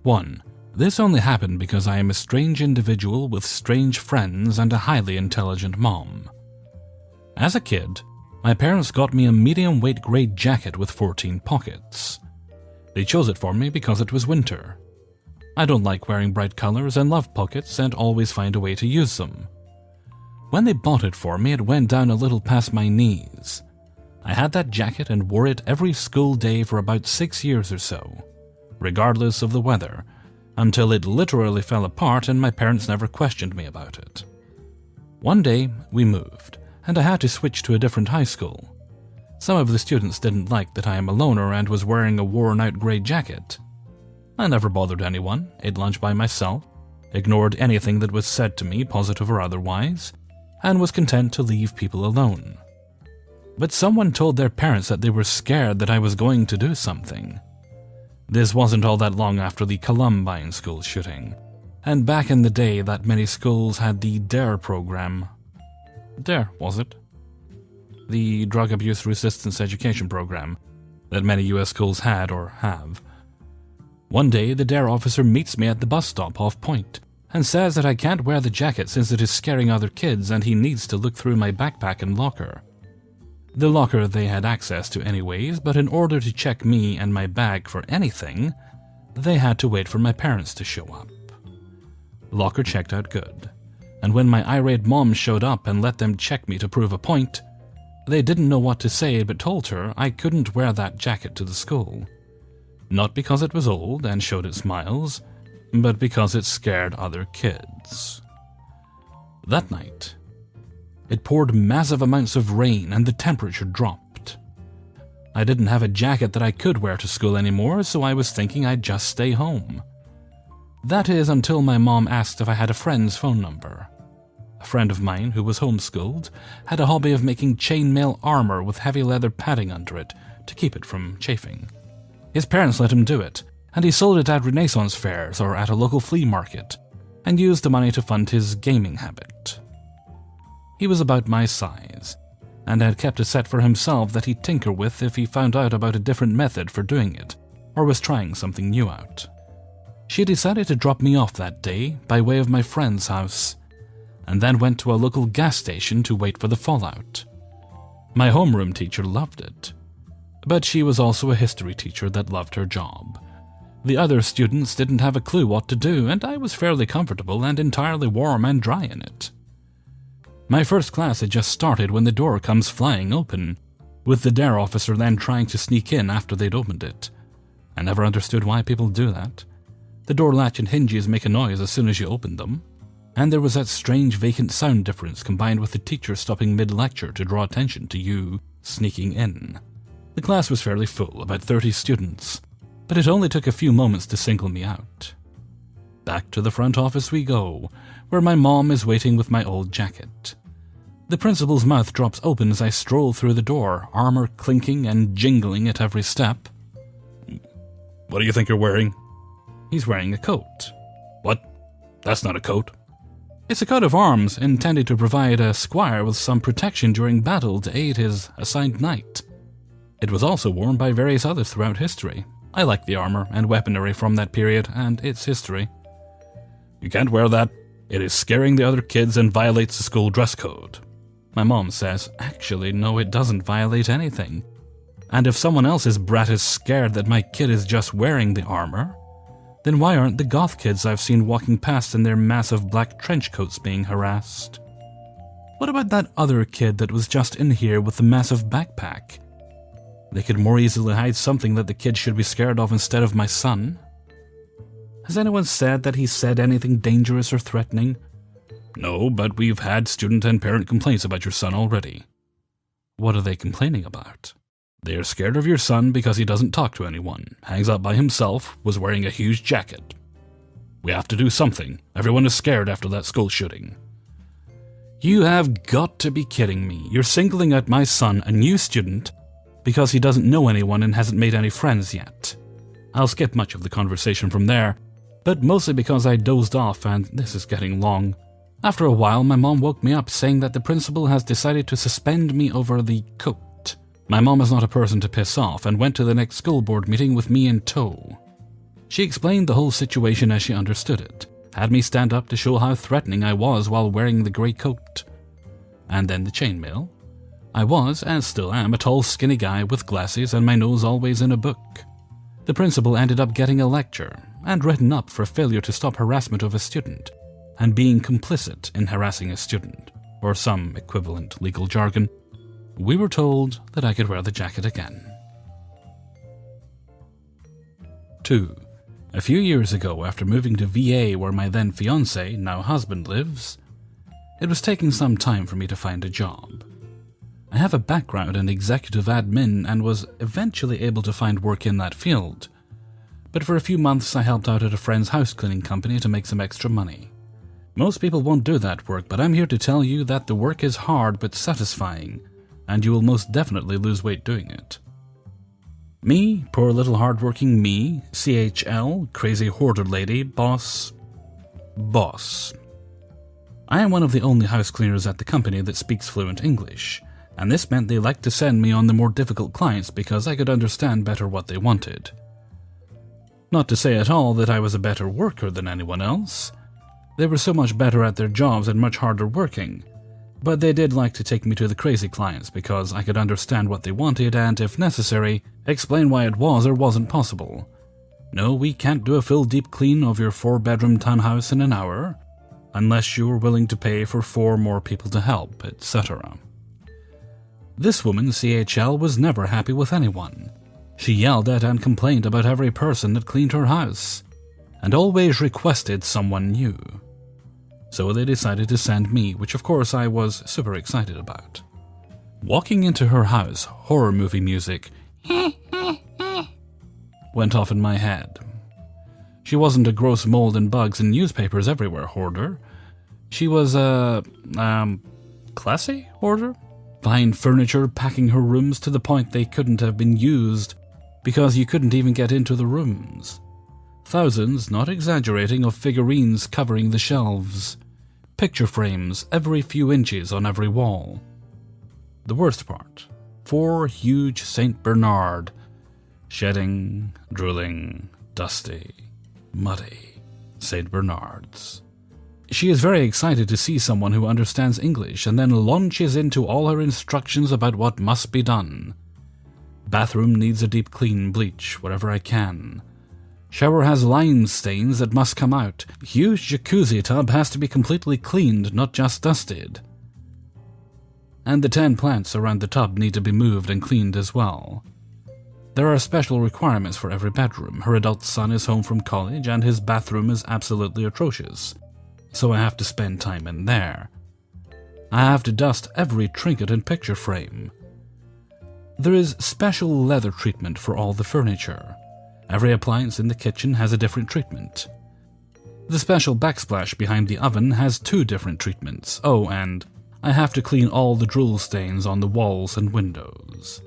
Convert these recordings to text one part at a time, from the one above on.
1. This only happened because I am a strange individual with strange friends and a highly intelligent mom. As a kid, my parents got me a medium-weight gray jacket with 14 pockets. They chose it for me because it was winter. I don't like wearing bright colors and love pockets and always find a way to use them. When they bought it for me, it went down a little past my knees. I had that jacket and wore it every school day for about 6 years or so, regardless of the weather, until it literally fell apart and my parents never questioned me about it. One day, we moved, and I had to switch to a different high school. Some of the students didn't like that I am a loner and was wearing a worn-out gray jacket. I never bothered anyone, ate lunch by myself, ignored anything that was said to me, positive or otherwise, and was content to leave people alone. But someone told their parents that they were scared that I was going to do something. This wasn't all that long after the Columbine school shooting, and back in the day that many schools had the DARE program. DARE, was it? The Drug Abuse Resistance Education program that many US schools had or have. One day, the DARE officer meets me at the bus stop off Point and says that I can't wear the jacket since it is scaring other kids and he needs to look through my backpack and locker. The locker they had access to anyways, but in order to check me and my bag for anything, they had to wait for my parents to show up. Locker checked out good, and when my irate mom showed up and let them check me to prove a point, they didn't know what to say but told her I couldn't wear that jacket to the school. Not because it was old and showed its miles, but because it scared other kids. That night, it poured massive amounts of rain and the temperature dropped. I didn't have a jacket that I could wear to school anymore, so I was thinking I'd just stay home. That is until my mom asked if I had a friend's phone number. A friend of mine who was homeschooled had a hobby of making chainmail armor with heavy leather padding under it to keep it from chafing. His parents let him do it, and he sold it at Renaissance fairs or at a local flea market, and used the money to fund his gaming habit. He was about my size, and had kept a set for himself that he'd tinker with if he found out about a different method for doing it, or was trying something new out. She decided to drop me off that day by way of my friend's house, and then went to a local gas station to wait for the fallout. My homeroom teacher loved it, but she was also a history teacher that loved her job. The other students didn't have a clue what to do, and I was fairly comfortable and entirely warm and dry in it. My first class had just started when the door comes flying open, with the DARE officer then trying to sneak in after they'd opened it. I never understood why people do that. The door latch and hinges make a noise as soon as you open them, and there was that strange vacant sound difference combined with the teacher stopping mid-lecture to draw attention to you sneaking in. The class was fairly full, about 30 students, but it only took a few moments to single me out. Back to the front office we go, where my mom is waiting with my old jacket. The principal's mouth drops open as I stroll through the door, armor clinking and jingling at every step. "What do you think you're wearing?" He's wearing a coat. "What? That's not a coat." "It's a coat of arms intended to provide a squire with some protection during battle to aid his assigned knight. It was also worn by various others throughout history. I like the armor and weaponry from that period and its history." "You can't wear that. It is scaring the other kids and violates the school dress code." My mom says, "Actually, no, it doesn't violate anything. And if someone else's brat is scared that my kid is just wearing the armor, then why aren't the goth kids I've seen walking past in their massive black trench coats being harassed? What about that other kid that was just in here with the massive backpack? They could more easily hide something that the kid should be scared of instead of my son. Has anyone said that he said anything dangerous or threatening?" "No, but we've had student and parent complaints about your son already." "What are they complaining about?" "They are scared of your son because he doesn't talk to anyone, hangs out by himself, was wearing a huge jacket. We have to do something. Everyone is scared after that school shooting." You have got to be kidding me. You're singling out my son, a new student, because he doesn't know anyone and hasn't made any friends yet. I'll skip much of the conversation from there, but mostly because I dozed off and this is getting long. After a while, my mom woke me up saying that the principal has decided to suspend me over the coat. My mom is not a person to piss off and went to the next school board meeting with me in tow. She explained the whole situation as she understood it, had me stand up to show how threatening I was while wearing the grey coat. And then the chainmail. I was, and still am, a tall, skinny guy with glasses and my nose always in a book. The principal ended up getting a lecture and written up for failure to stop harassment of a student and being complicit in harassing a student, or some equivalent legal jargon. We were told that I could wear the jacket again. 2. A few years ago, after moving to VA where my then fiancé, now husband, lives, it was taking some time for me to find a job. I have a background in executive admin and was eventually able to find work in that field, but for a few months I helped out at a friend's house cleaning company to make some extra money. Most people won't do that work, but I'm here to tell you that the work is hard but satisfying, and you will most definitely lose weight doing it. Me, poor little hardworking me, CHL, crazy hoarder lady, boss. I am one of the only house cleaners at the company that speaks fluent English, and this meant they liked to send me on the more difficult clients because I could understand better what they wanted. Not to say at all that I was a better worker than anyone else. They were so much better at their jobs and much harder working, but they did like to take me to the crazy clients because I could understand what they wanted and, if necessary, explain why it was or wasn't possible. No, we can't do a full deep clean of your 4-bedroom townhouse in an hour, unless you are willing to pay for 4 more people to help, etc. This woman, CHL, was never happy with anyone. She yelled at and complained about every person that cleaned her house, and always requested someone new. So they decided to send me, which of course I was super excited about. Walking into her house, horror movie music went off in my head. She wasn't a gross mold and bugs and newspapers everywhere hoarder. She was a, classy hoarder? Fine furniture packing her rooms to the point they couldn't have been used because you couldn't even get into the rooms. Thousands, not exaggerating, of figurines covering the shelves. Picture frames every few inches on every wall. The worst part, 4 huge St. Bernard. Shedding, drooling, dusty, muddy St. Bernards. She is very excited to see someone who understands English and then launches into all her instructions about what must be done. Bathroom needs a deep clean, bleach wherever I can. Shower has lime stains that must come out. Huge jacuzzi tub has to be completely cleaned, not just dusted. And the 10 plants around the tub need to be moved and cleaned as well. There are special requirements for every bedroom. Her adult son is home from college and his bathroom is absolutely atrocious, so I have to spend time in there. I have to dust every trinket and picture frame. There is special leather treatment for all the furniture. Every appliance in the kitchen has a different treatment. The special backsplash behind the oven has 2 different treatments. Oh, and I have to clean all the drool stains on the walls and windows.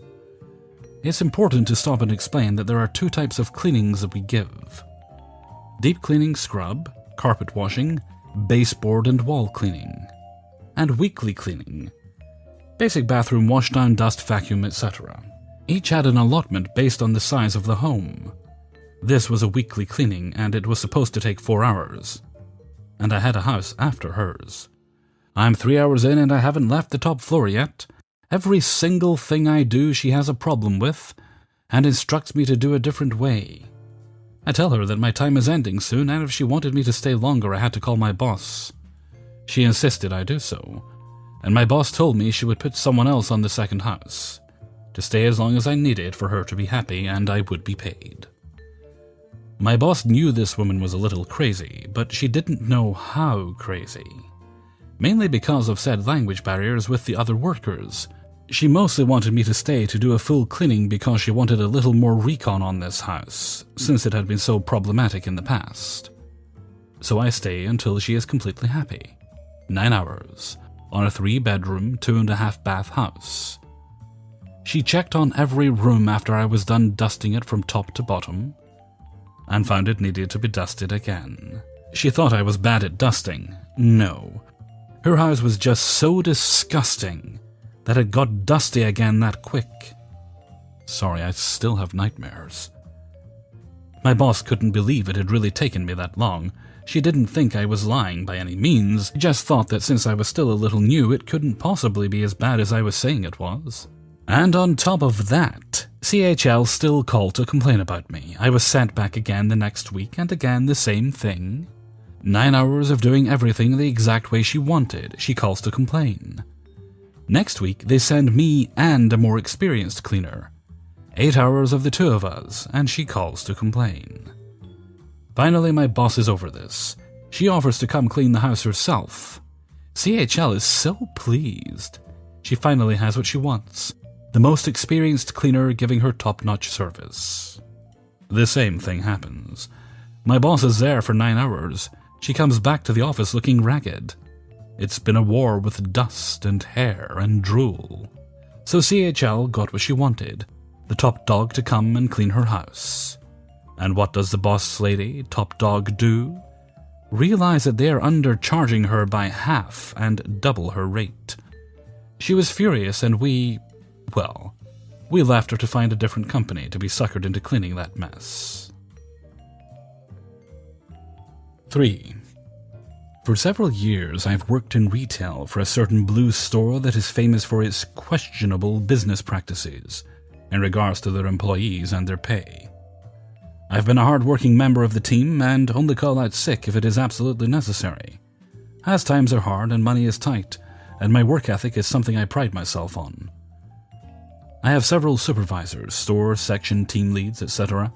It's important to stop and explain that there are 2 types of cleanings that we give. Deep cleaning scrub, carpet washing, baseboard and wall cleaning, and weekly cleaning, basic bathroom washdown, dust, vacuum, etc. Each had an allotment based on the size of the home. This was a weekly cleaning and it was supposed to take 4 hours, and I had a house after hers. I'm 3 hours in and I haven't left the top floor yet. Every single thing I do she has a problem with and instructs me to do a different way. I tell her that my time is ending soon and if she wanted me to stay longer I had to call my boss. She insisted I do so, and my boss told me she would put someone else on the second house, to stay as long as I needed for her to be happy and I would be paid. My boss knew this woman was a little crazy, but she didn't know how crazy. Mainly because of said language barriers with the other workers. She mostly wanted me to stay to do a full cleaning because she wanted a little more recon on this house, since it had been so problematic in the past. So I stay until she is completely happy. 9 hours, on a 3-bedroom, 2.5-bath house. She checked on every room after I was done dusting it from top to bottom, and found it needed to be dusted again. She thought I was bad at dusting. No. Her house was just so disgusting that it got dusty again that quick. Sorry, I still have nightmares. My boss couldn't believe it had really taken me that long. She didn't think I was lying by any means, just thought that since I was still a little new, it couldn't possibly be as bad as I was saying it was. And on top of that, CHL still called to complain about me. I was sent back again the next week, and again the same thing. 9 hours of doing everything the exact way she wanted. She calls to complain. Next week, they send me and a more experienced cleaner. 8 hours of the two of us, and she calls to complain. Finally, my boss is over this. She offers to come clean the house herself. CHL is so pleased. She finally has what she wants. The most experienced cleaner giving her top-notch service. The same thing happens. My boss is there for 9 hours. She comes back to the office looking ragged. It's been a war with dust and hair and drool. So CHL got what she wanted. The top dog to come and clean her house. And what does the boss lady, top dog, do? Realize that they are undercharging her by half and double her rate. She was furious and we left her to find a different company to be suckered into cleaning that mess. 3. For several years, I've worked in retail for a certain blue store that is famous for its questionable business practices in regards to their employees and their pay. I've been a hard-working member of the team and only call out sick if it is absolutely necessary, as times are hard and money is tight, and my work ethic is something I pride myself on. I have several supervisors, store, section, team leads, etc.,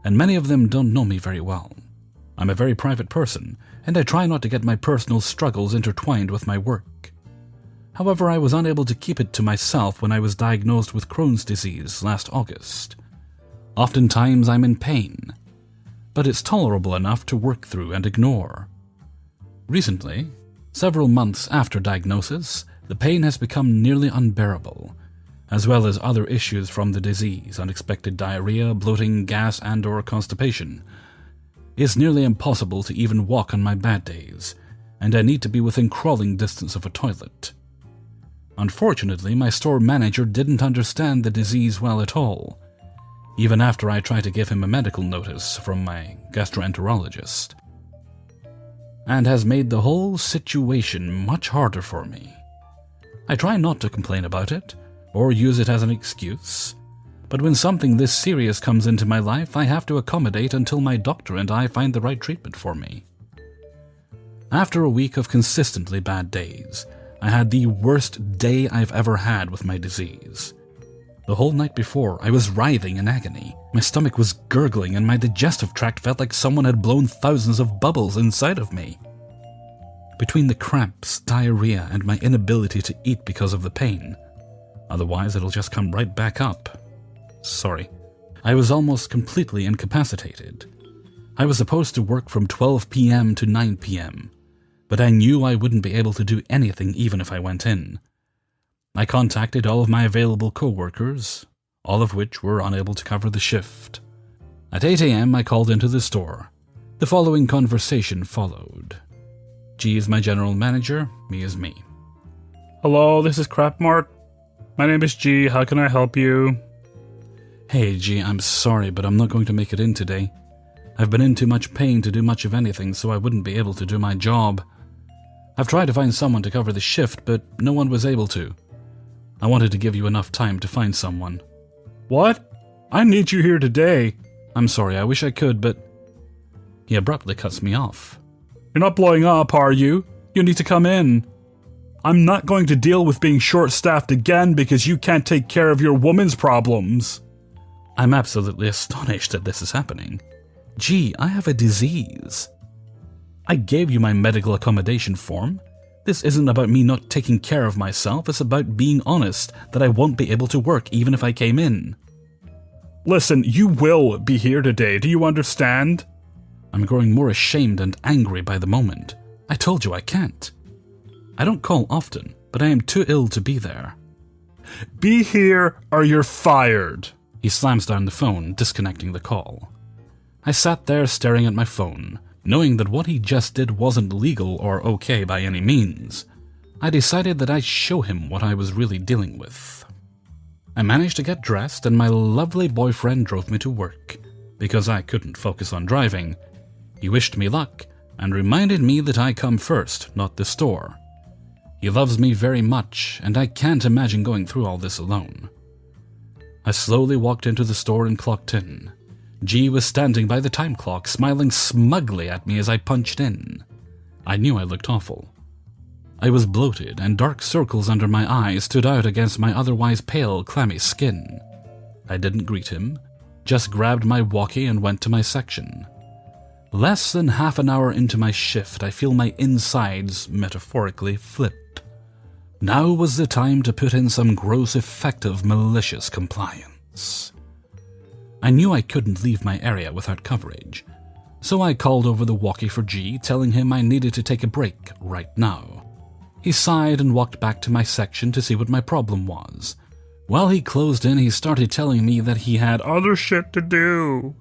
and many of them don't know me very well. I'm a very private person, and I try not to get my personal struggles intertwined with my work. However, I was unable to keep it to myself when I was diagnosed with Crohn's disease last August. Oftentimes I'm in pain, but it's tolerable enough to work through and ignore. Recently, several months after diagnosis, the pain has become nearly unbearable, as well as other issues from the disease, unexpected diarrhea, bloating, gas, and/or constipation. It's nearly impossible to even walk on my bad days, and I need to be within crawling distance of a toilet. Unfortunately, my store manager didn't understand the disease well at all, even after I tried to give him a medical notice from my gastroenterologist, and has made the whole situation much harder for me. I try not to complain about it, or use it as an excuse, but when something this serious comes into my life, I have to accommodate until my doctor and I find the right treatment for me. After a week of consistently bad days, I had the worst day I've ever had with my disease. The whole night before, I was writhing in agony. My stomach was gurgling and my digestive tract felt like someone had blown thousands of bubbles inside of me. Between the cramps, diarrhea, and my inability to eat because of the pain, otherwise it'll just come right back up. Sorry. I was almost completely incapacitated. I was supposed to work from 12 p.m. to 9 p.m., but I knew I wouldn't be able to do anything even if I went in. I contacted all of my available co-workers, all of which were unable to cover the shift. At 8 a.m. I called into the store. The following conversation followed. G is my general manager, me is me. Hello, this is Crap Mart. My name is G, how can I help you? Hey G, I'm sorry, but I'm not going to make it in today. I've been in too much pain to do much of anything, so I wouldn't be able to do my job. I've tried to find someone to cover the shift, but no one was able to. I wanted to give you enough time to find someone. What? I need you here today. I'm sorry, I wish I could, but... He abruptly cuts me off. You're not blowing up, are you? You need to come in. I'm not going to deal with being short-staffed again because you can't take care of your woman's problems. I'm absolutely astonished that this is happening. Gee, I have a disease. I gave you my medical accommodation form. This isn't about me not taking care of myself, it's about being honest that I won't be able to work even if I came in. Listen, you will be here today, do you understand? I'm growing more ashamed and angry by the moment. I told you I can't. I don't call often, but I am too ill to be there. Be here or you're fired. He slams down the phone, disconnecting the call. I sat there staring at my phone, knowing that what he just did wasn't legal or okay by any means. I decided that I'd show him what I was really dealing with. I managed to get dressed and my lovely boyfriend drove me to work. because I couldn't focus on driving. He wished me luck and reminded me that I come first, not the store. He loves me very much, and I can't imagine going through all this alone. I slowly walked into the store and clocked in. G was standing by the time clock, smiling smugly at me as I punched in. I knew I looked awful. I was bloated, and dark circles under my eyes stood out against my otherwise pale, clammy skin. I didn't greet him, just grabbed my walkie and went to my section. Less than half an hour into my shift, I feel my insides, metaphorically, flip. Now was the time to put in some gross, effective, malicious compliance. I knew I couldn't leave my area without coverage, so I called over the walkie for G, telling him I needed to take a break right now. He sighed and walked back to my section to see what my problem was. While he closed in, he started telling me that he had other shit to do.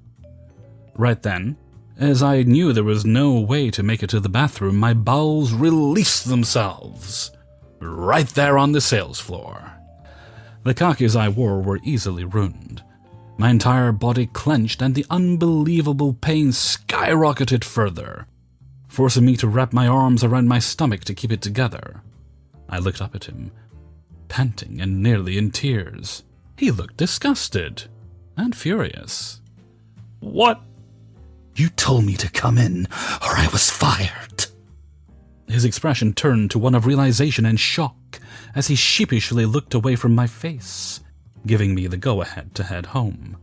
Right then, as I knew there was no way to make it to the bathroom, my bowels released themselves. Right there on the sales floor. The khakis I wore were easily ruined. My entire body clenched and the unbelievable pain skyrocketed further, forcing me to wrap my arms around my stomach to keep it together. I looked up at him, panting and nearly in tears. He looked disgusted and furious. "What?" "You told me to come in, or I was fired." His expression turned to one of realization and shock as he sheepishly looked away from my face, giving me the go-ahead to head home.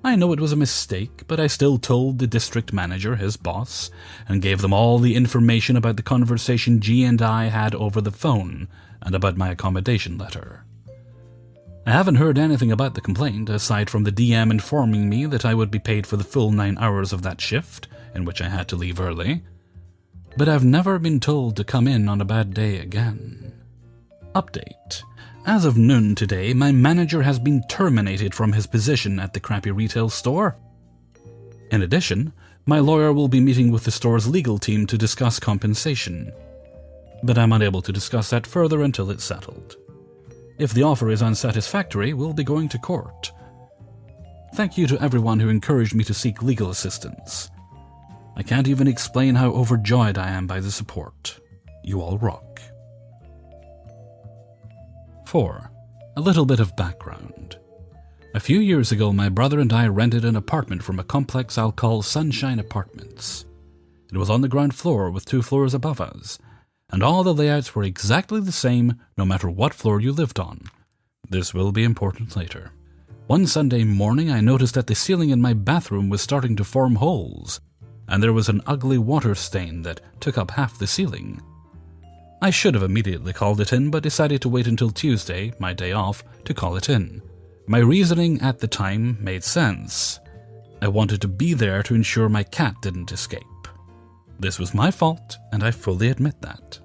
I know it was a mistake, but I still told the district manager, his boss, and gave them all the information about the conversation G and I had over the phone and about my accommodation letter. I haven't heard anything about the complaint, aside from the DM informing me that I would be paid for the full 9 hours of that shift, in which I had to leave early. But I've never been told to come in on a bad day again. Update. As of noon today, my manager has been terminated from his position at the crappy retail store. In addition, my lawyer will be meeting with the store's legal team to discuss compensation. But I'm unable to discuss that further until it's settled. If the offer is unsatisfactory, we'll be going to court. Thank you to everyone who encouraged me to seek legal assistance. I can't even explain how overjoyed I am by the support. You all rock. 4. A little bit of background. A few years ago, my brother and I rented an apartment from a complex I'll call Sunshine Apartments. It was on the ground floor with 2 floors above us, and all the layouts were exactly the same no matter what floor you lived on. This will be important later. One Sunday morning, I noticed that the ceiling in my bathroom was starting to form holes, and there was an ugly water stain that took up half the ceiling. I should have immediately called it in, but decided to wait until Tuesday, my day off, to call it in. My reasoning at the time made sense. I wanted to be there to ensure my cat didn't escape. This was my fault, and I fully admit that.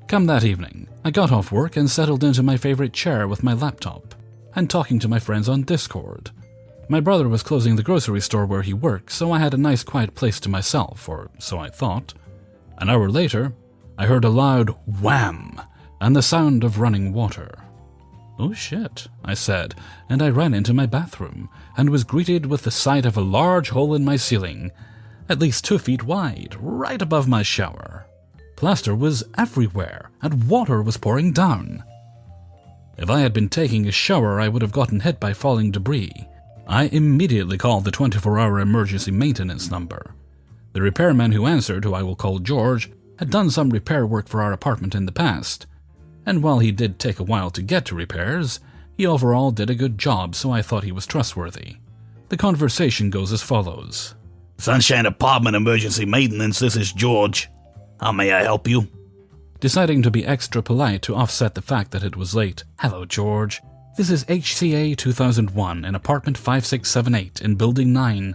Come that evening, I got off work and settled into my favorite chair with my laptop, and talking to my friends on Discord. My brother was closing the grocery store where he works, so I had a nice quiet place to myself, or so I thought. An hour later, I heard a loud wham and the sound of running water. "Oh shit," I said, and I ran into my bathroom and was greeted with the sight of a large hole in my ceiling, at least 2 feet wide, right above my shower. Plaster was everywhere and water was pouring down. If I had been taking a shower, I would have gotten hit by falling debris. I immediately called the 24-hour emergency maintenance number. The repairman who answered, who I will call George, had done some repair work for our apartment in the past, and while he did take a while to get to repairs, he overall did a good job, so I thought he was trustworthy. The conversation goes as follows. "Sunshine Apartment Emergency Maintenance, this is George. How may I help you?" Deciding to be extra polite to offset the fact that it was late. "Hello, George. This is HCA 2001 in apartment 5678 in building 9.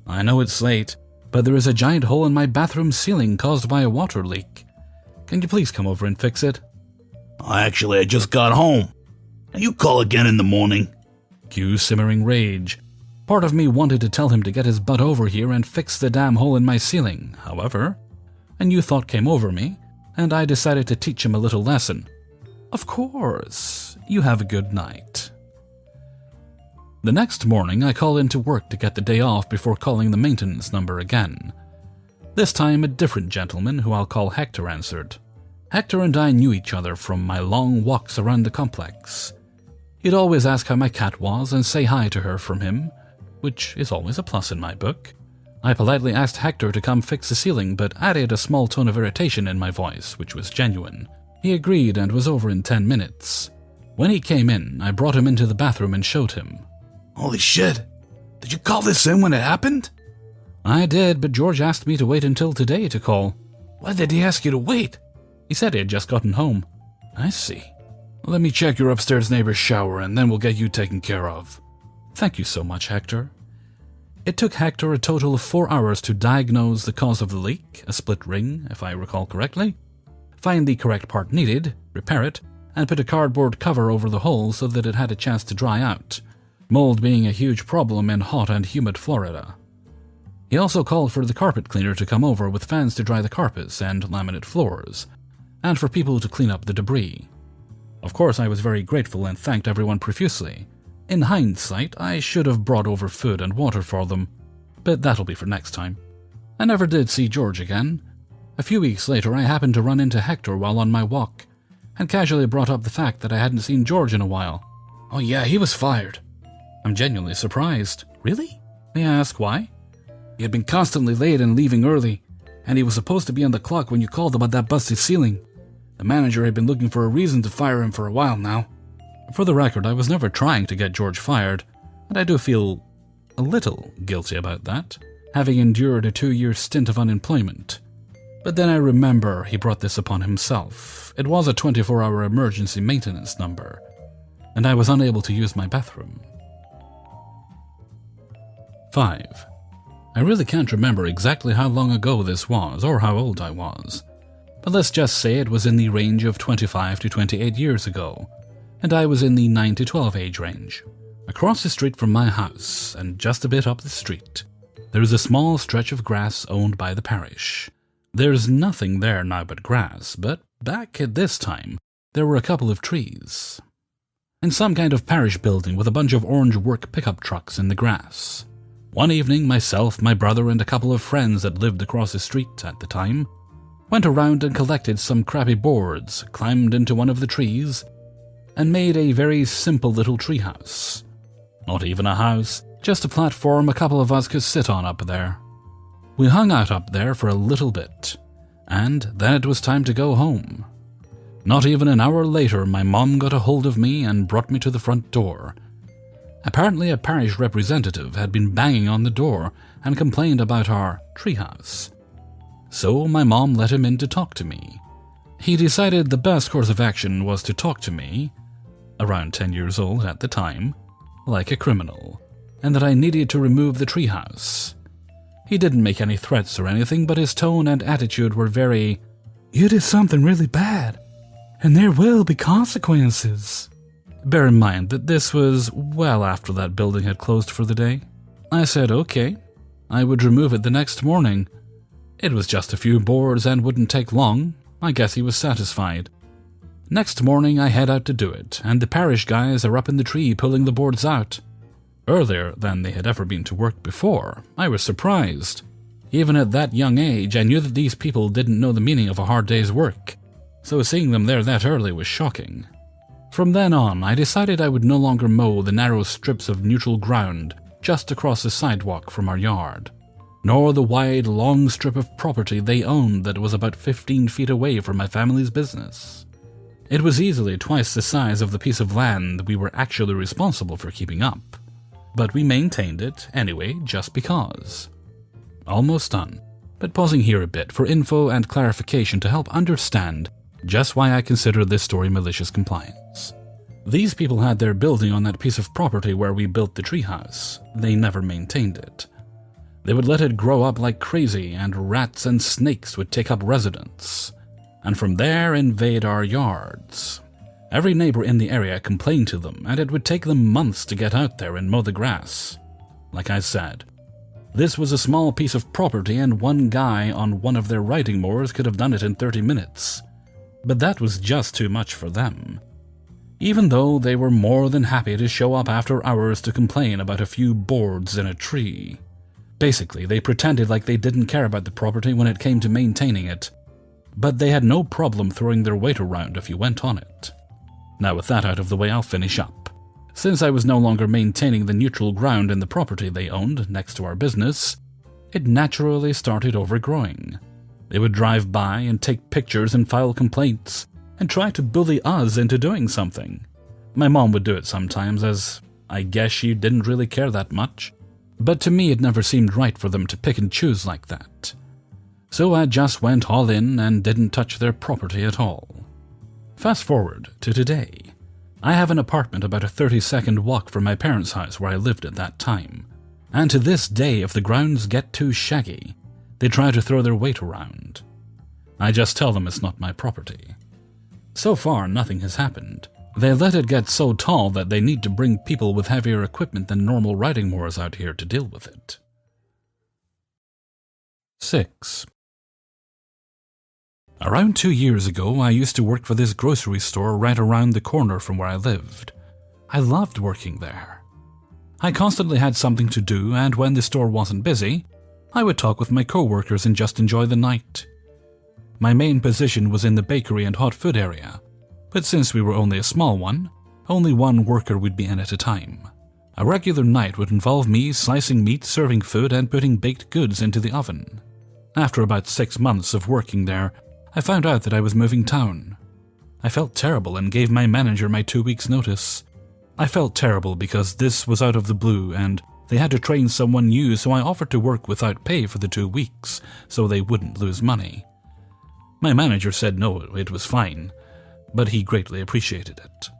I know it's late, but there is a giant hole in my bathroom ceiling caused by a water leak. Can you please come over and fix it?" I just got home. Can you call again in the morning?" Cue simmering rage. Part of me wanted to tell him to get his butt over here and fix the damn hole in my ceiling. However, a new thought came over me, and I decided to teach him a little lesson. "Of course. You have a good night." The next morning, I call into work to get the day off before calling the maintenance number again. This time, a different gentleman, who I'll call Hector, answered. Hector and I knew each other from my long walks around the complex. He'd always ask how my cat was and say hi to her from him, which is always a plus in my book. I politely asked Hector to come fix the ceiling, but added a small tone of irritation in my voice, which was genuine. He agreed and was over in 10 minutes. When he came in, I brought him into the bathroom and showed him. Holy shit! Did you call this in when it happened? I did, but George asked me to wait until today to call. Why did he ask you to wait? He said he had just gotten home. I see. Let me check your upstairs neighbor's shower and then we'll get you taken care of. Thank you so much, Hector. It took Hector a total of 4 hours to diagnose the cause of the leak, a split ring, if I recall correctly, find the correct part needed, repair it, and put a cardboard cover over the hole so that it had a chance to dry out, mold being a huge problem in hot and humid Florida. He also called for the carpet cleaner to come over with fans to dry the carpets and laminate floors, and for people to clean up the debris. Of course, I was very grateful and thanked everyone profusely. In hindsight, I should have brought over food and water for them, but that'll be for next time. I never did see George again. A few weeks later, I happened to run into Hector while on my walk, and casually brought up the fact that I hadn't seen George in a while. Oh yeah, he was fired. I'm genuinely surprised. Really? May I ask why? He had been constantly late and leaving early, and he was supposed to be on the clock when you called about that busted ceiling. The manager had been looking for a reason to fire him for a while now. For the record, I was never trying to get George fired, and I do feel a little guilty about that, having endured a 2-year stint of unemployment. But then I remember he brought this upon himself. It was a 24-hour emergency maintenance number, and I was unable to use my bathroom. 5. I really can't remember exactly how long ago this was, or how old I was. But let's just say it was in the range of 25 to 28 years ago, and I was in the 9 to 12 age range. Across the street from my house, and just a bit up the street, there is a small stretch of grass owned by the parish. There's nothing there now but grass, but back at this time, there were a couple of trees. And some kind of parish building with a bunch of orange work pickup trucks in the grass. One evening, myself, my brother, and a couple of friends that lived across the street at the time went around and collected some crappy boards, climbed into one of the trees, and made a very simple little treehouse. Not even a house, just a platform a couple of us could sit on up there. We hung out up there for a little bit, and then it was time to go home. Not even an hour later, my mom got a hold of me and brought me to the front door. Apparently, a parish representative had been banging on the door and complained about our treehouse. So my mom let him in to talk to me. He decided the best course of action was to talk to me, around 10 years old at the time, like a criminal, and that I needed to remove the treehouse. He didn't make any threats or anything, but his tone and attitude were very, "You did something really bad, and there will be consequences." Bear in mind that this was well after that building had closed for the day. I said okay. I would remove it the next morning. It was just a few boards and wouldn't take long. I guess he was satisfied. Next morning I head out to do it, and the parish guys are up in the tree pulling the boards out. Earlier than they had ever been to work before, I was surprised. Even at that young age, I knew that these people didn't know the meaning of a hard day's work, so seeing them there that early was shocking. From then on, I decided I would no longer mow the narrow strips of neutral ground just across the sidewalk from our yard, nor the wide, long strip of property they owned that was about 15 feet away from my family's business. It was easily twice the size of the piece of land we were actually responsible for keeping up, but we maintained it anyway just because. Almost done, but pausing here a bit for info and clarification to help understand just why I consider this story malicious compliance. These people had their building on that piece of property where we built the treehouse. They never maintained it. They would let it grow up like crazy, and rats and snakes would take up residence, and from there invade our yards. Every neighbor in the area complained to them, and it would take them months to get out there and mow the grass. Like I said, this was a small piece of property, and one guy on one of their riding mowers could have done it in 30 minutes. But that was just too much for them. even though they were more than happy to show up after hours to complain about a few boards in a tree. Basically, they pretended like they didn't care about the property when it came to maintaining it, but they had no problem throwing their weight around if you went on it. Now with that out of the way, I'll finish up. Since I was no longer maintaining the neutral ground in the property they owned next to our business, it naturally started overgrowing. They would drive by and take pictures and file complaints, and try to bully us into doing something. My mom would do it sometimes, as I guess she didn't really care that much, but to me it never seemed right for them to pick and choose like that. So I just went all in and didn't touch their property at all. Fast forward to today. I have an apartment about a 30-second walk from my parents' house where I lived at that time, and to this day if the grounds get too shaggy, they try to throw their weight around. I just tell them it's not my property. So far, nothing has happened. They let it get so tall that they need to bring people with heavier equipment than normal riding mowers out here to deal with it. 6. Around 2 years ago, I used to work for this grocery store right around the corner from where I lived. I loved working there. I constantly had something to do, and when the store wasn't busy, I would talk with my co-workers and just enjoy the night. My main position was in the bakery and hot food area, but since we were only a small one, only one worker would be in at a time. A regular night would involve me slicing meat, serving food, and putting baked goods into the oven. After about 6 months of working there, I found out that I was moving town. I felt terrible and gave my manager my 2 weeks' notice. I felt terrible because this was out of the blue and they had to train someone new, so I offered to work without pay for the 2 weeks so they wouldn't lose money. My manager said no, it was fine, but he greatly appreciated it.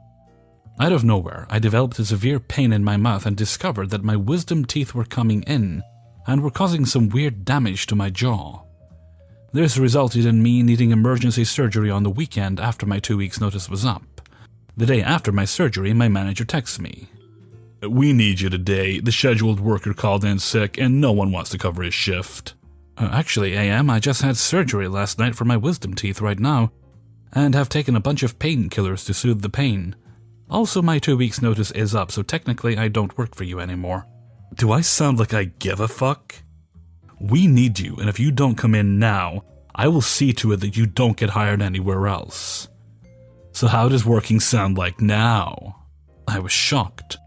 Out of nowhere, I developed a severe pain in my mouth and discovered that my wisdom teeth were coming in and were causing some weird damage to my jaw. This resulted in me needing emergency surgery on the weekend after my 2 weeks' notice was up. The day after my surgery, my manager texts me. We need you today. The scheduled worker called in sick and no one wants to cover his shift. Actually, AM, I just had surgery last night for my wisdom teeth right now, and have taken a bunch of painkillers to soothe the pain. Also, my 2 weeks' notice is up, so technically I don't work for you anymore. Do I sound like I give a fuck? We need you, and if you don't come in now, I will see to it that you don't get hired anywhere else. So how does working sound like now? I was shocked.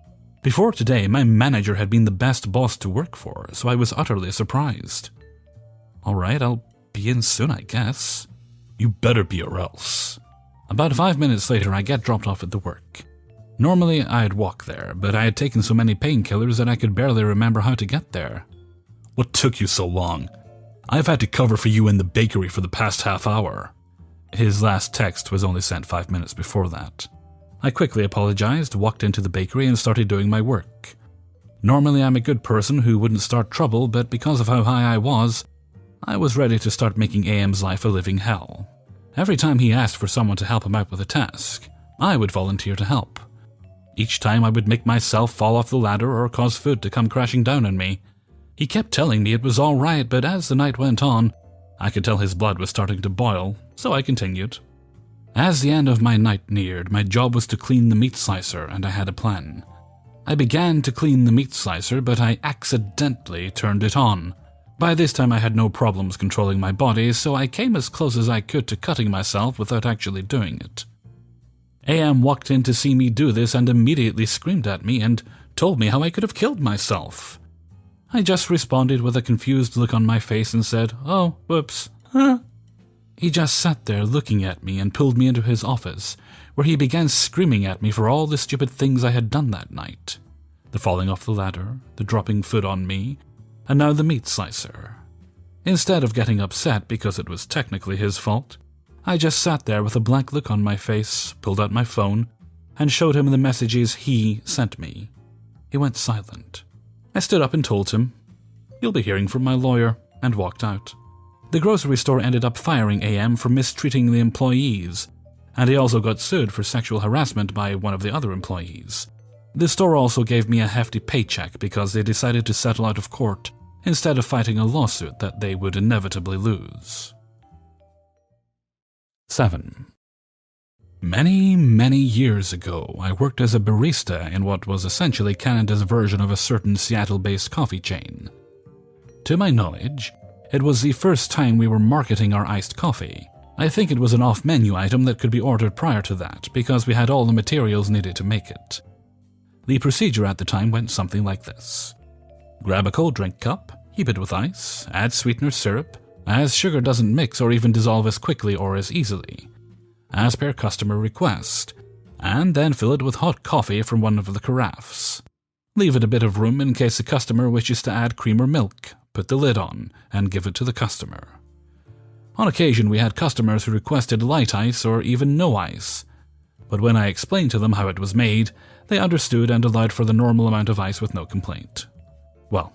Before today, my manager had been the best boss to work for, so I was utterly surprised. Alright, I'll be in soon, I guess. You better be or else. About 5 minutes later, I get dropped off at the work. Normally, I'd walk there, but I had taken so many painkillers that I could barely remember how to get there. What took you so long? I've had to cover for you in the bakery for the past half hour. His last text was only sent 5 minutes before that. I quickly apologized, walked into the bakery, and started doing my work. Normally, I'm a good person who wouldn't start trouble, but because of how high I was ready to start making AM's life a living hell. Every time he asked for someone to help him out with a task, I would volunteer to help. Each time I would make myself fall off the ladder or cause food to come crashing down on me. He kept telling me it was all right, but as the night went on, I could tell his blood was starting to boil, so I continued. As the end of my night neared, my job was to clean the meat slicer, and I had a plan. I began to clean the meat slicer, but I accidentally turned it on. By this time I had no problems controlling my body, so I came as close as I could to cutting myself without actually doing it. AM walked in to see me do this and immediately screamed at me and told me how I could have killed myself. I just responded with a confused look on my face and said, "Oh, whoops, huh?" He just sat there looking at me and pulled me into his office, where he began screaming at me for all the stupid things I had done that night. The falling off the ladder, the dropping food on me, and now the meat slicer. Instead of getting upset because it was technically his fault, I just sat there with a blank look on my face, pulled out my phone, and showed him the messages he sent me. He went silent. I stood up and told him, "You'll be hearing from my lawyer," and walked out. The grocery store ended up firing AM for mistreating the employees, and he also got sued for sexual harassment by one of the other employees. The store also gave me a hefty paycheck because they decided to settle out of court instead of fighting a lawsuit that they would inevitably lose. 7. Many, many years ago, I worked as a barista in what was essentially Canada's version of a certain Seattle-based coffee chain. To my knowledge, it was the first time we were marketing our iced coffee. I think it was an off-menu item that could be ordered prior to that, because we had all the materials needed to make it. The procedure at the time went something like this. Grab a cold drink cup, heat it with ice, add sweetener syrup, as sugar doesn't mix or even dissolve as quickly or as easily, as per customer request, and then fill it with hot coffee from one of the carafes. Leave it a bit of room in case the customer wishes to add cream or milk, put the lid on, and give it to the customer. On occasion we had customers who requested light ice or even no ice, but when I explained to them how it was made, they understood and allowed for the normal amount of ice with no complaint. Well,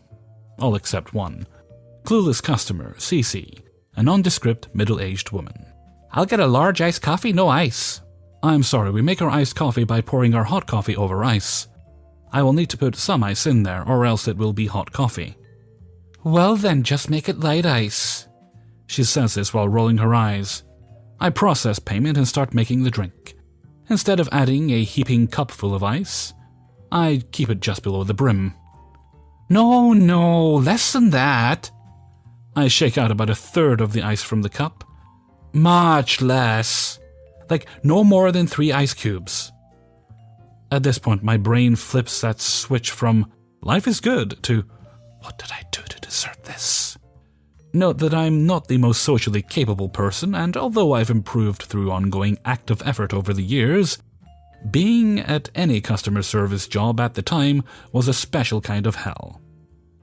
all except one. Clueless customer, CC, a nondescript middle-aged woman. "I'll get a large iced coffee, no ice." "I'm sorry, we make our iced coffee by pouring our hot coffee over ice. I will need to put some ice in there, or else it will be hot coffee." "Well then, just make it light ice." She says this while rolling her eyes. I process payment and start making the drink. Instead of adding a heaping cup full of ice, I keep it just below the brim. "No, less than that." I shake out about a third of the ice from the cup. "Much less. Like no more than 3 ice cubes." At this point, my brain flips that switch from "life is good" to "what did I do to deserve this?" Note that I'm not the most socially capable person, and although I've improved through ongoing active effort over the years, being at any customer service job at the time was a special kind of hell.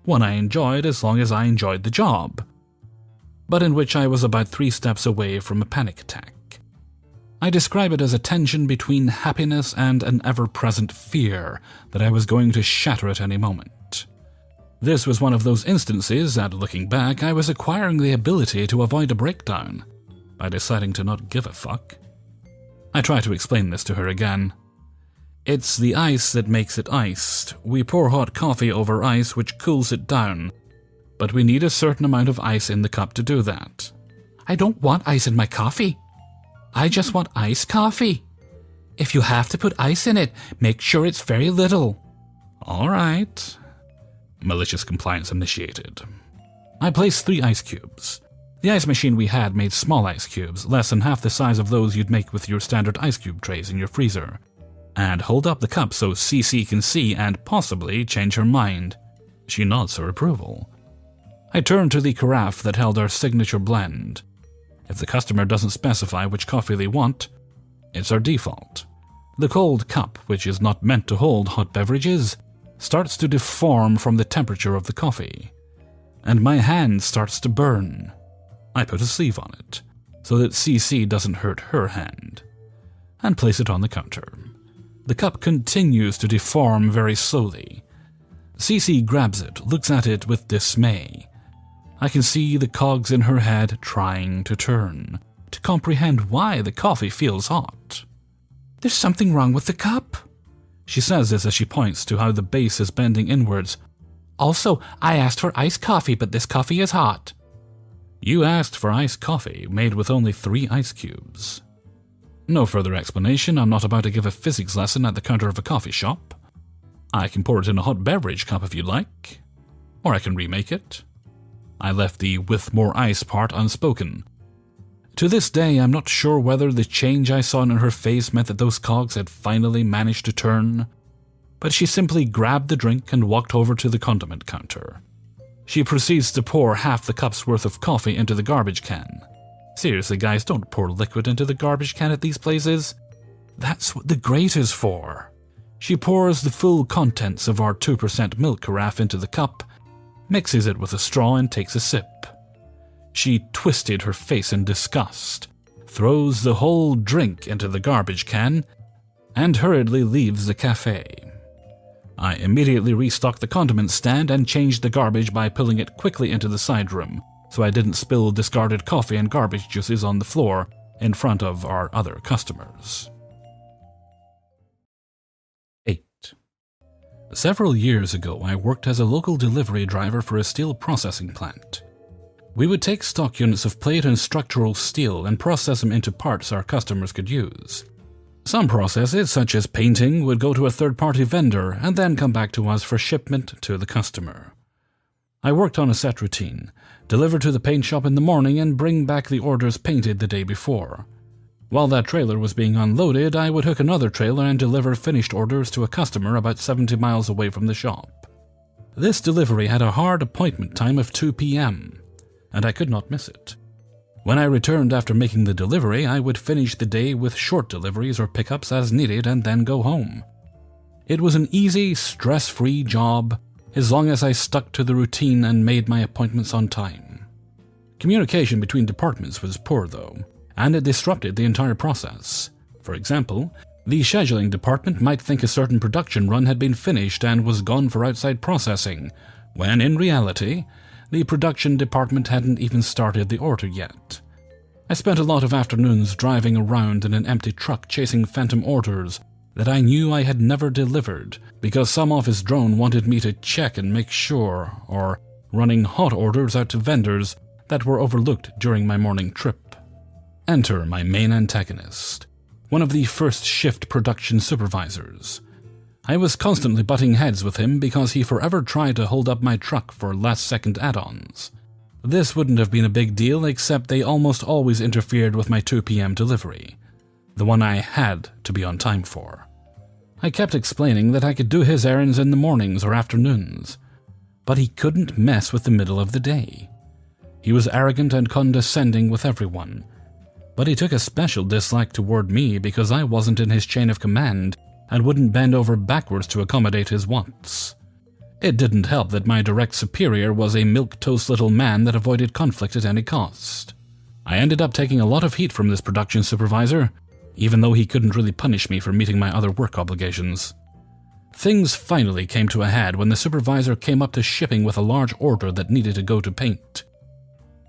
One I enjoyed as long as I enjoyed the job, but in which I was about 3 steps away from a panic attack. I describe it as a tension between happiness and an ever-present fear that I was going to shatter at any moment. This was one of those instances that, looking back, I was acquiring the ability to avoid a breakdown by deciding to not give a fuck. I try to explain this to her again. It's the ice that makes it iced. We pour hot coffee over ice which cools it down, but we need a certain amount of ice in the cup to do that. "I don't want ice in my coffee. I just want iced coffee. If you have to put ice in it, make sure it's very little." "All right." Malicious compliance initiated. I placed 3 ice cubes. The ice machine we had made small ice cubes, less than half the size of those you'd make with your standard ice cube trays in your freezer, and hold up the cup so CC can see and possibly change her mind. She nods her approval. I turn to the carafe that held our signature blend. If the customer doesn't specify which coffee they want, it's our default. The cold cup, which is not meant to hold hot beverages, starts to deform from the temperature of the coffee, and my hand starts to burn. I put a sleeve on it, so that CC doesn't hurt her hand, and place it on the counter. The cup continues to deform very slowly. CC grabs it, looks at it with dismay. I can see the cogs in her head trying to turn, to comprehend why the coffee feels hot. "There's something wrong with the cup." She says this as she points to how the base is bending inwards. "Also, I asked for iced coffee, but this coffee is hot." You asked for iced coffee made with only 3 ice cubes. No further explanation. I'm not about to give a physics lesson at the counter of a coffee shop. I can pour it in a hot beverage cup if you'd like, or I can remake it. I left the "with more ice" part unspoken. To this day, I'm not sure whether the change I saw in her face meant that those cogs had finally managed to turn, but she simply grabbed the drink and walked over to the condiment counter. She proceeds to pour half the cup's worth of coffee into the garbage can. Seriously, guys, don't pour liquid into the garbage can at these places. That's what the grate is for. She pours the full contents of our 2% milk carafe into the cup, mixes it with a straw, and takes a sip. She twisted her face in disgust, throws the whole drink into the garbage can, and hurriedly leaves the cafe. I immediately restocked the condiment stand and changed the garbage by pulling it quickly into the side room, so I didn't spill discarded coffee and garbage juices on the floor in front of our other customers. 8. Several years ago, I worked as a local delivery driver for a steel processing plant. We would take stock units of plate and structural steel and process them into parts our customers could use. Some processes, such as painting, would go to a third-party vendor and then come back to us for shipment to the customer. I worked on a set routine, deliver to the paint shop in the morning and bring back the orders painted the day before. While that trailer was being unloaded, I would hook another trailer and deliver finished orders to a customer about 70 miles away from the shop. This delivery had a hard appointment time of 2 p.m., and I could not miss it. When I returned after making the delivery, I would finish the day with short deliveries or pickups as needed and then go home. It was an easy, stress-free job, as long as I stuck to the routine and made my appointments on time. Communication between departments was poor, though, and it disrupted the entire process. For example, the scheduling department might think a certain production run had been finished and was gone for outside processing, when in reality, the production department hadn't even started the order yet. I spent a lot of afternoons driving around in an empty truck chasing phantom orders that I knew I had never delivered because some office drone wanted me to check and make sure, or running hot orders out to vendors that were overlooked during my morning trip. Enter my main antagonist, one of the first shift production supervisors. I was constantly butting heads with him because he forever tried to hold up my truck for last-second add-ons. This wouldn't have been a big deal except they almost always interfered with my 2 p.m. delivery, the one I had to be on time for. I kept explaining that I could do his errands in the mornings or afternoons, but he couldn't mess with the middle of the day. He was arrogant and condescending with everyone, but he took a special dislike toward me because I wasn't in his chain of command and wouldn't bend over backwards to accommodate his wants. It didn't help that my direct superior was a milquetoast little man that avoided conflict at any cost. I ended up taking a lot of heat from this production supervisor, even though he couldn't really punish me for meeting my other work obligations. Things finally came to a head when the supervisor came up to shipping with a large order that needed to go to paint.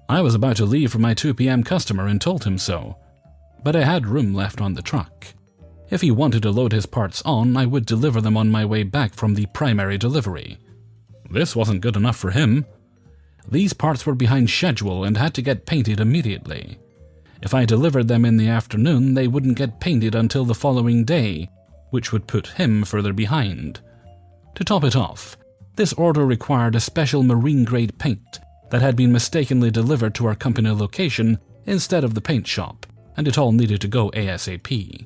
I was about to leave for my 2 p.m. customer and told him so, but I had room left on the truck. If he wanted to load his parts on, I would deliver them on my way back from the primary delivery. This wasn't good enough for him. These parts were behind schedule and had to get painted immediately. If I delivered them in the afternoon, they wouldn't get painted until the following day, which would put him further behind. To top it off, this order required a special marine-grade paint that had been mistakenly delivered to our company location instead of the paint shop, and it all needed to go ASAP.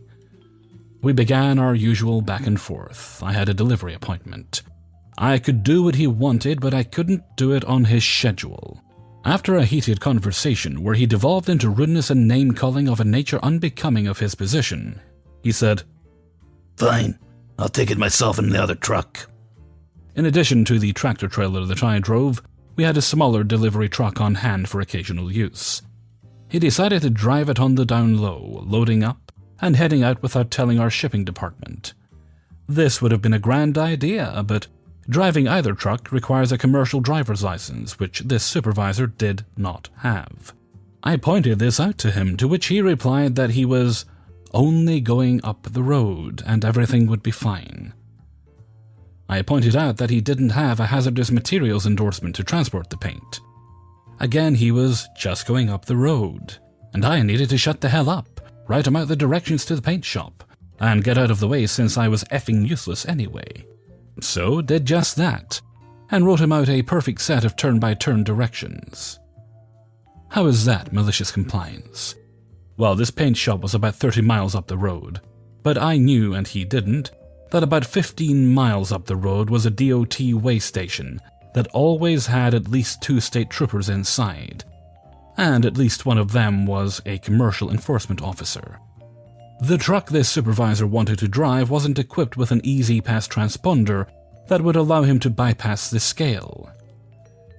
We began our usual back and forth. I had a delivery appointment. I could do what he wanted, but I couldn't do it on his schedule. After a heated conversation where he devolved into rudeness and name-calling of a nature unbecoming of his position, he said, "Fine, I'll take it myself in the other truck." In addition to the tractor trailer that I drove, we had a smaller delivery truck on hand for occasional use. He decided to drive it on the down low, loading up and heading out without telling our shipping department. This would have been a grand idea, but driving either truck requires a commercial driver's license, which this supervisor did not have. I pointed this out to him, to which he replied that he was only going up the road and everything would be fine. I pointed out that he didn't have a hazardous materials endorsement to transport the paint. Again, he was just going up the road, and I needed to shut the hell up, write him out the directions to the paint shop, and get out of the way since I was effing useless anyway. So did just that, and wrote him out a perfect set of turn-by-turn directions. How is that malicious compliance? Well, this paint shop was about 30 miles up the road, but I knew, and he didn't, that about 15 miles up the road was a DOT way station that always had at least 2 state troopers inside, and at least one of them was a commercial enforcement officer. The truck this supervisor wanted to drive wasn't equipped with an easy pass transponder that would allow him to bypass the scale.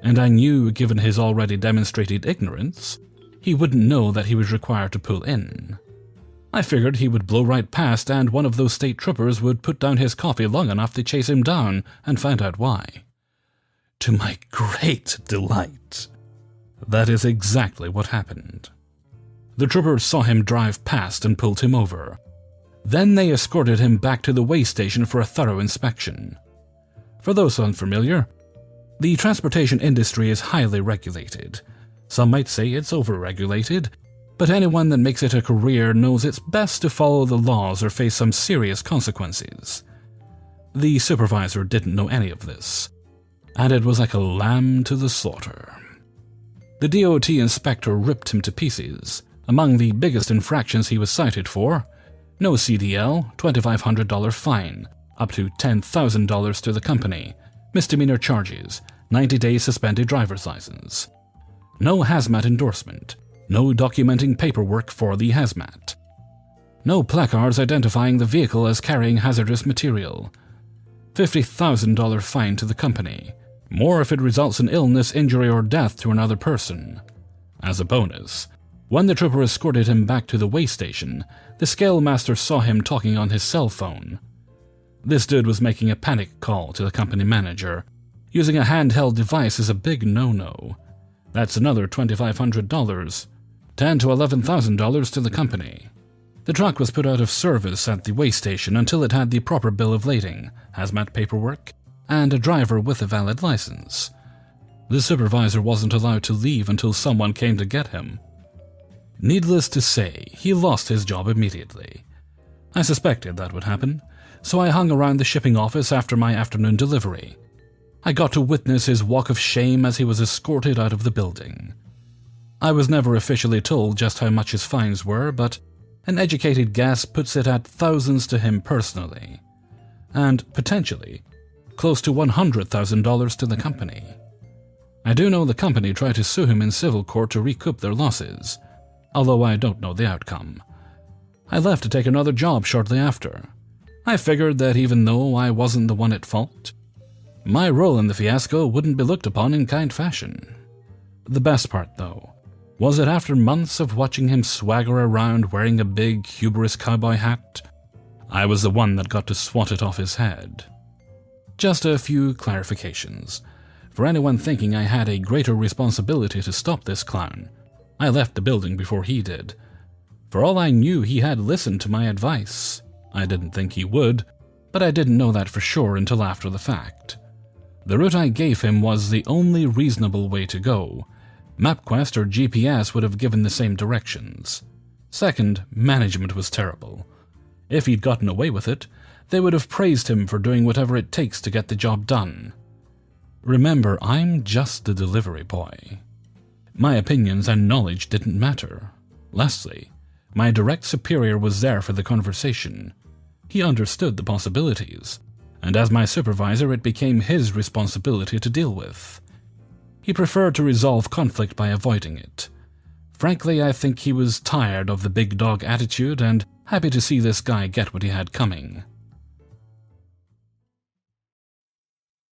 And I knew, given his already demonstrated ignorance, he wouldn't know that he was required to pull in. I figured he would blow right past and one of those state troopers would put down his coffee long enough to chase him down and find out why. To my great delight, that is exactly what happened. The troopers saw him drive past and pulled him over. Then they escorted him back to the way station for a thorough inspection. For those unfamiliar, the transportation industry is highly regulated. Some might say it's over-regulated, But anyone that makes it a career knows it's best to follow the laws or face some serious consequences. The supervisor didn't know any of this, and it was like a lamb to the slaughter. The DOT inspector ripped him to pieces. Among the biggest infractions he was cited for: no CDL, $2,500 fine, up to $10,000 to the company, misdemeanor charges, 90 days suspended driver's license. No hazmat endorsement, no documenting paperwork for the hazmat. No placards identifying the vehicle as carrying hazardous material. $50,000 fine to the company, more if it results in illness, injury, or death to another person. As a bonus, when the trooper escorted him back to the weigh station, the scale master saw him talking on his cell phone. This dude was making a panic call to the company manager. Using a handheld device is a big no-no. That's another $2,500, $10,000 to $11,000 to the company. The truck was put out of service at the weigh station until it had the proper bill of lading, hazmat paperwork, and a driver with a valid license. The supervisor wasn't allowed to leave until someone came to get him. Needless to say, he lost his job immediately. I suspected that would happen, so I hung around the shipping office after my afternoon delivery. I got to witness his walk of shame as he was escorted out of the building. I was never officially told just how much his fines were, but an educated guess puts it at thousands to him personally, and potentially close to $100,000 to the company. I do know the company tried to sue him in civil court to recoup their losses, although I don't know the outcome. I left to take another job shortly after. I figured that even though I wasn't the one at fault, my role in the fiasco wouldn't be looked upon in kind fashion. The best part, though, was that after months of watching him swagger around wearing a big, hubris cowboy hat, I was the one that got to swat it off his head. Just a few clarifications. For anyone thinking I had a greater responsibility to stop this clown, I left the building before he did. For all I knew, he had listened to my advice. I didn't think he would, but I didn't know that for sure until after the fact. The route I gave him was the only reasonable way to go. MapQuest or GPS would have given the same directions. Second, management was terrible. If he'd gotten away with it, they would have praised him for doing whatever it takes to get the job done. Remember, I'm just the delivery boy. My opinions and knowledge didn't matter. Lastly, my direct superior was there for the conversation. He understood the possibilities, and as my supervisor, it became his responsibility to deal with. He preferred to resolve conflict by avoiding it. Frankly, I think he was tired of the big dog attitude and happy to see this guy get what he had coming.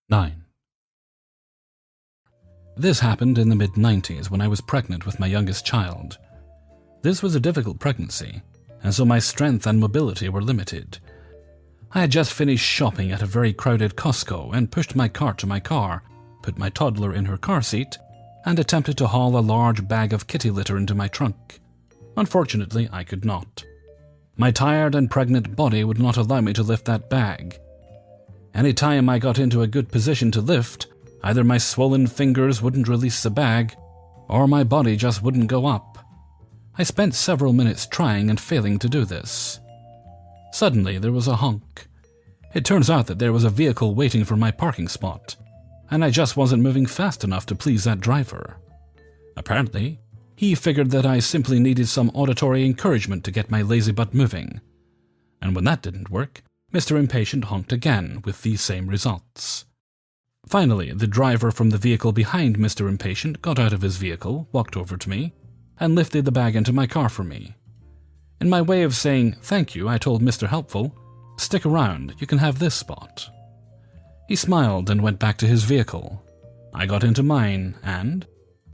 9. This happened in the mid-90s when I was pregnant with my youngest child. This was a difficult pregnancy, and so my strength and mobility were limited. I had just finished shopping at a very crowded Costco and pushed my cart to my car, put my toddler in her car seat, and attempted to haul a large bag of kitty litter into my trunk. Unfortunately, I could not. My tired and pregnant body would not allow me to lift that bag. Any time I got into a good position to lift, either my swollen fingers wouldn't release the bag, or my body just wouldn't go up. I spent several minutes trying and failing to do this. Suddenly, there was a honk. It turns out that there was a vehicle waiting for my parking spot, and I just wasn't moving fast enough to please that driver. Apparently, he figured that I simply needed some auditory encouragement to get my lazy butt moving. And when that didn't work, Mr. Impatient honked again with the same results. Finally, the driver from the vehicle behind Mr. Impatient got out of his vehicle, walked over to me, and lifted the bag into my car for me. In my way of saying thank you, I told Mr. Helpful, "Stick around, you can have this spot." He smiled and went back to his vehicle. I got into mine and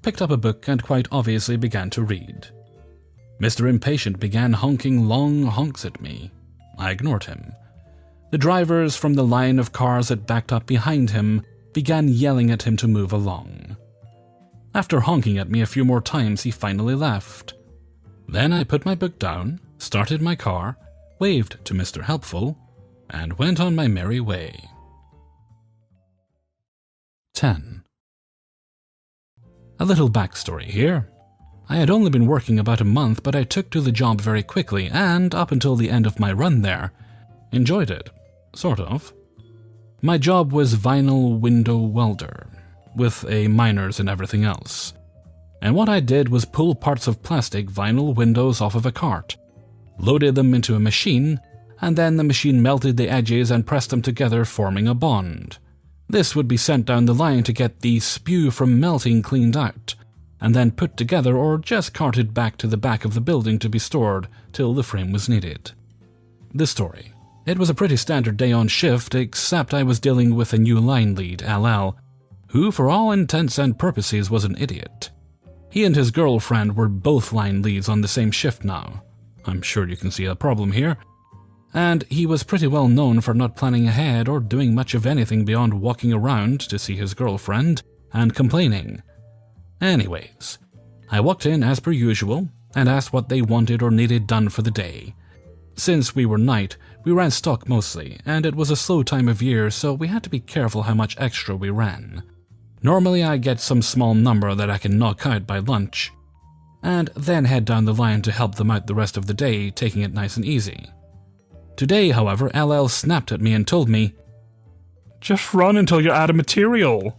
picked up a book and quite obviously began to read. Mr. Impatient began honking long honks at me. I ignored him. The drivers from the line of cars that backed up behind him began yelling at him to move along. After honking at me a few more times, he finally left. Then I put my book down, started my car, waved to Mr. Helpful, and went on my merry way. 10. A little backstory here. I had only been working about a month, but I took to the job very quickly, and up until the end of my run there, enjoyed it. Sort of. My job was vinyl window welder, with a miners and everything else. And what I did was pull parts of plastic vinyl windows off of a cart, loaded them into a machine, and then the machine melted the edges and pressed them together, forming a bond. This would be sent down the line to get the spew from melting cleaned out, and then put together or just carted back to the back of the building to be stored till the frame was needed. The story. It was a pretty standard day on shift, except I was dealing with a new line lead, LL, who for all intents and purposes was an idiot. He and his girlfriend were both line leads on the same shift now. I'm sure you can see a problem here. And he was pretty well known for not planning ahead or doing much of anything beyond walking around to see his girlfriend and complaining. Anyways, I walked in as per usual and asked what they wanted or needed done for the day. Since we were night, we ran stock mostly, and it was a slow time of year, so we had to be careful how much extra we ran. Normally I get some small number that I can knock out by lunch, and then head down the line to help them out the rest of the day, taking it nice and easy. Today, however, LL snapped at me and told me, Just run until you're out of material.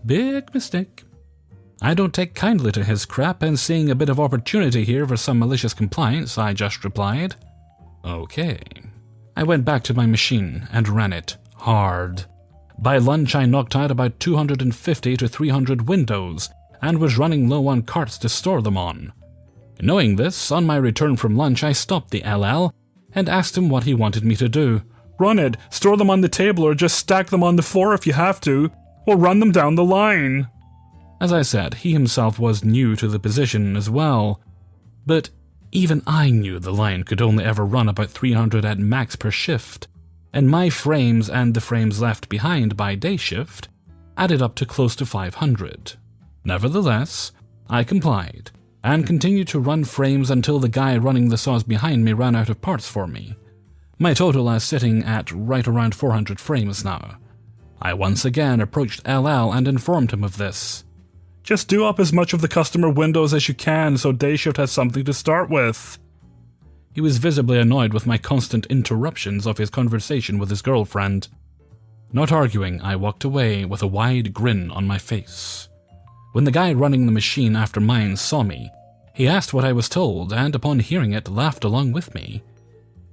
Big mistake. I don't take kindly to his crap, and seeing a bit of opportunity here for some malicious compliance, I just replied, Okay. I went back to my machine and ran it hard. By lunch, I knocked out about 250 to 300 windows and was running low on carts to store them on. Knowing this, on my return from lunch, I stopped the LL and asked him what he wanted me to do. Run it, store them on the table, or just stack them on the floor if you have to, or run them down the line. As I said, he himself was new to the position as well, but even I knew the line could only ever run about 300 at max per shift, and my frames and the frames left behind by day shift added up to close to 500. Nevertheless, I complied, and continued to run frames until the guy running the saws behind me ran out of parts for me. My total is sitting at right around 400 frames now. I once again approached LL and informed him of this. Just do up as much of the customer windows as you can so day shift has something to start with. He was visibly annoyed with my constant interruptions of his conversation with his girlfriend. Not arguing, I walked away with a wide grin on my face. When the guy running the machine after mine saw me, he asked what I was told, and upon hearing it, laughed along with me.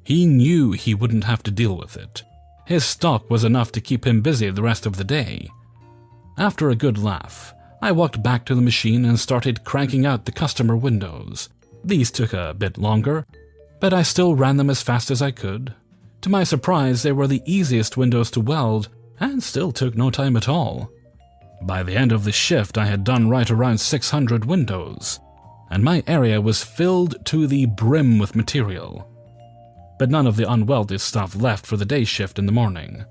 He knew he wouldn't have to deal with it. His stock was enough to keep him busy the rest of the day. After a good laugh, I walked back to the machine and started cranking out the customer windows. These took a bit longer, but I still ran them as fast as I could. To my surprise, they were the easiest windows to weld, and still took no time at all. By the end of the shift, I had done right around 600 windows, and my area was filled to the brim with material. But none of the unwelded stuff left for the day shift in the morning.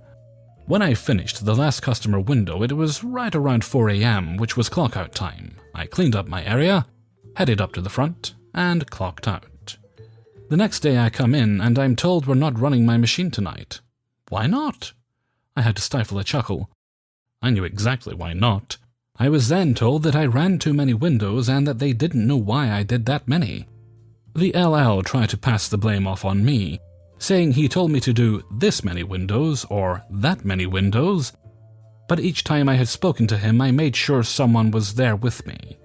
When I finished the last customer window, it was right around 4 a.m., which was clock out time. I cleaned up my area, headed up to the front, and clocked out. The next day I come in, and I'm told we're not running my machine tonight. Why not? I had to stifle a chuckle. I knew exactly why not. I was then told that I ran too many windows and that they didn't know why I did that many. The LL tried to pass the blame off on me, saying he told me to do this many windows or that many windows, but each time I had spoken to him I made sure someone was there with me,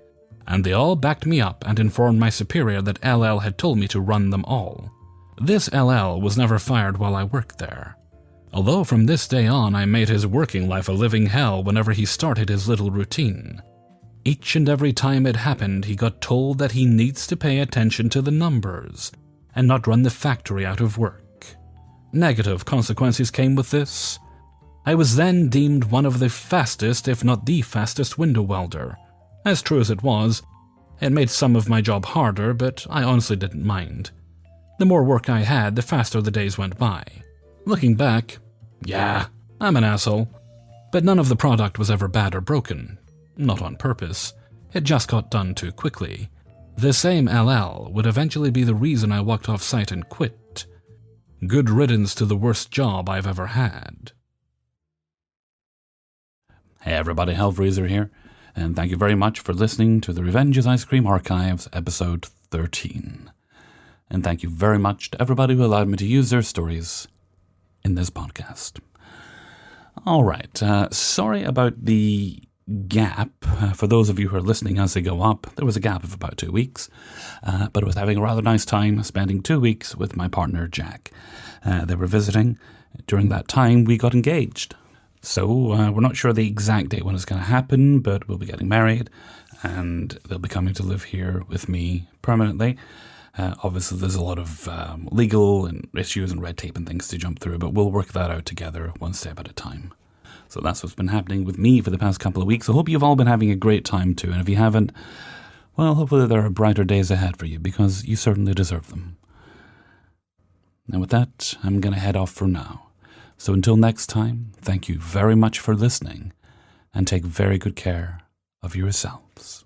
and they all backed me up and informed my superior that LL had told me to run them all. This LL was never fired while I worked there, although from this day on I made his working life a living hell whenever he started his little routine. Each and every time it happened, he got told that he needs to pay attention to the numbers and not run the factory out of work. Negative consequences came with this. I was then deemed one of the fastest, if not the fastest, window welder. As true as it was, it made some of my job harder, but I honestly didn't mind. The more work I had, the faster the days went by. Looking back, yeah, I'm an asshole. But none of the product was ever bad or broken. Not on purpose. It just got done too quickly. The same LL would eventually be the reason I walked off site and quit. Good riddance to the worst job I've ever had. Hey everybody, Hellfreezer here, And thank you very much for listening to the Revenge's Ice Cream Archives, episode 13. And thank you very much to everybody who allowed me to use their stories in this podcast. All right, sorry about the gap. For those of you who are listening as they go up, there was a gap of about 2 weeks, but I was having a rather nice time spending 2 weeks with my partner, Jack. They were visiting. During that time, we got engaged. So we're not sure the exact date when it's going to happen, but we'll be getting married, and they'll be coming to live here with me permanently. Obviously, there's a lot of legal and issues and red tape and things to jump through, but we'll work that out together one step at a time. So that's what's been happening with me for the past couple of weeks. I hope you've all been having a great time too, and if you haven't, well, hopefully there are brighter days ahead for you, because you certainly deserve them. Now with that, I'm going to head off for now. So until next time, thank you very much for listening, and take very good care of yourselves.